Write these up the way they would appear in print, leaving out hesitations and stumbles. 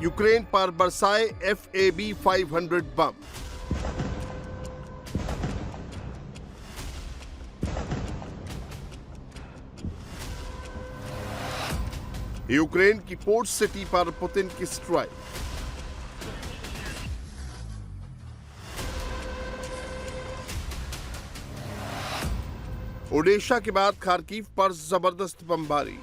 Ukraine पर बरसाए FAB-500 बम। Ukraine की पोर्ट सिटी पर पुतिन की स्ट्राइक। ओडेशा के बाद खार्किव पर जबरदस्त बमबारी।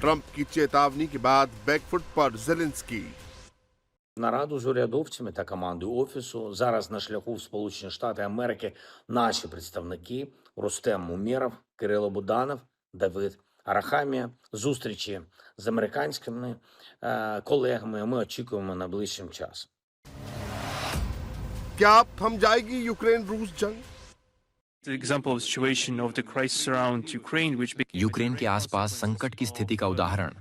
Трамп की четавні के बाद бекфут पर Зеленський. Нараду з урядовцями та командою Офісу зараз на шляху в Сполучені Штати Америки наші представники Рустем Умєров, Кирило Буданов, Давид Арахамія. Зустрічі з американськими колегами ми очікуємо найближчим часом. क्या अब थम जाएगी यूक्रेन रूस जंग? यूक्रेन के आसपास संकट की स्थिति का उदाहरण,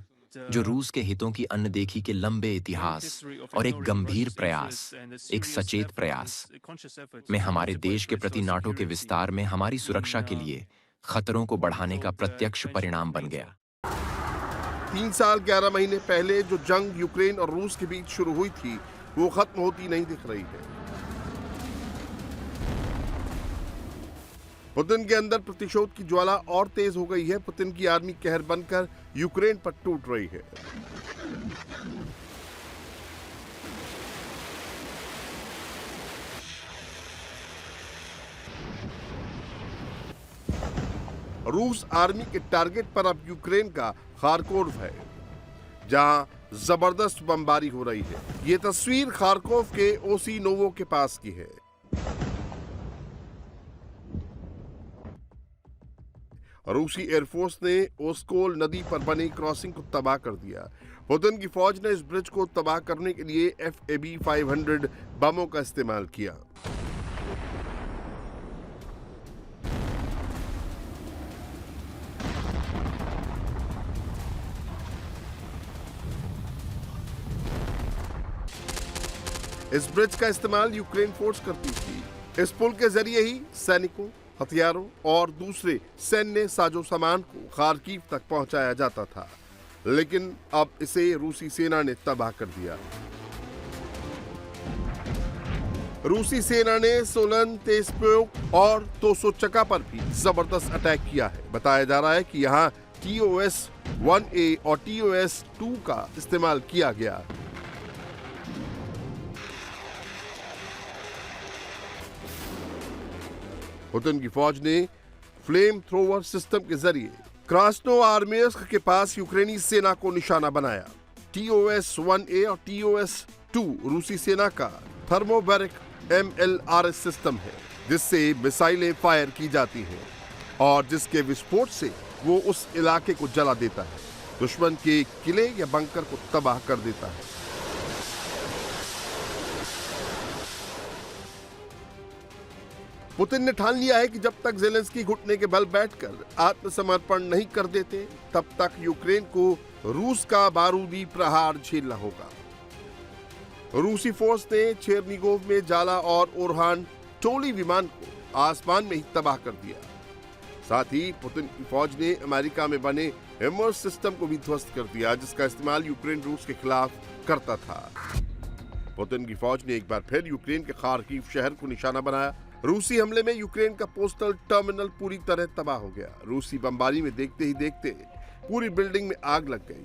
जो रूस के हितों की अनदेखी के लंबे इतिहास और एक गंभीर प्रयास, एक सचेत प्रयास में हमारे देश के प्रति नाटो के विस्तार में हमारी सुरक्षा के लिए खतरों को बढ़ाने का प्रत्यक्ष परिणाम बन गया। 3 साल 11 महीने पहले जो जंग यूक्रेन और रूस के बीच शुरू हुई थी, वो खत्म होती नहीं दिख रही है। पुतिन के अंदर प्रतिशोध की ज्वाला और तेज हो गई है। पुतिन की आर्मी कहर बनकर यूक्रेन पर टूट रही है। रूस आर्मी के टारगेट पर अब यूक्रेन का खारकोव है, जहां जबरदस्त बमबारी हो रही है। ये तस्वीर खारकोव के ओसी नोवो के पास की है। रूसी एयरफोर्स ने ओस्कोल नदी पर बनी क्रॉसिंग को तबाह कर दिया। पुतिन की फौज ने इस ब्रिज को तबाह करने के लिए FAB-500 बमों का इस्तेमाल किया। इस ब्रिज का इस्तेमाल यूक्रेन फोर्स करती थी। इस पुल के जरिए ही सैनिकों, हथियारों और दूसरे सैन्य साजो सामान को खार्किव तक पहुंचाया जाता था, लेकिन अब इसे रूसी सेना ने तबाह कर दिया। रूसी सेना ने सोलन, तेस्प्योक और तोसोचका पर भी जबरदस्त अटैक किया है। बताया जा रहा है कि यहां TOS-1A और TOS-2 का इस्तेमाल किया गया। पुतिन की फौज ने फ्लेम थ्रोवर सिस्टम के जरिए क्रास्नोआर्मेस्क के पास यूक्रेनी सेना को निशाना बनाया। TOS-1A और TOS-2 रूसी सेना का थर्मोबैरिक MLRS सिस्टम है, जिससे मिसाइलें फायर की जाती हैं और जिसके विस्फोट से वो उस इलाके को जला देता है, दुश्मन के किले या बंकर को तबाह कर देता है। पुतिन ने ठान लिया है कि जब तक ज़ेलेंस्की घुटने के बल बैठकर आत्मसमर्पण नहीं कर देते, तब तक यूक्रेन को रूस का बारूदी प्रहार झेलना होगा। रूसी फोर्स ने चेरनिगोव में जाला और ओरहान टोली विमान को आसमान में ही तबाह कर दिया। साथ ही पुतिन की फौज ने अमेरिका में बने हिमर्स सिस्टम को भी ध्वस्त कर दिया, जिसका इस्तेमाल यूक्रेन रूस के खिलाफ करता था। पुतिन की फौज ने एक बार फिर यूक्रेन के खार्किव शहर को निशाना बनाया। रूसी हमले में यूक्रेन का पोस्टल टर्मिनल पूरी तरह तबाह हो गया। रूसी बमबारी में देखते ही देखते पूरी बिल्डिंग में आग लग गई।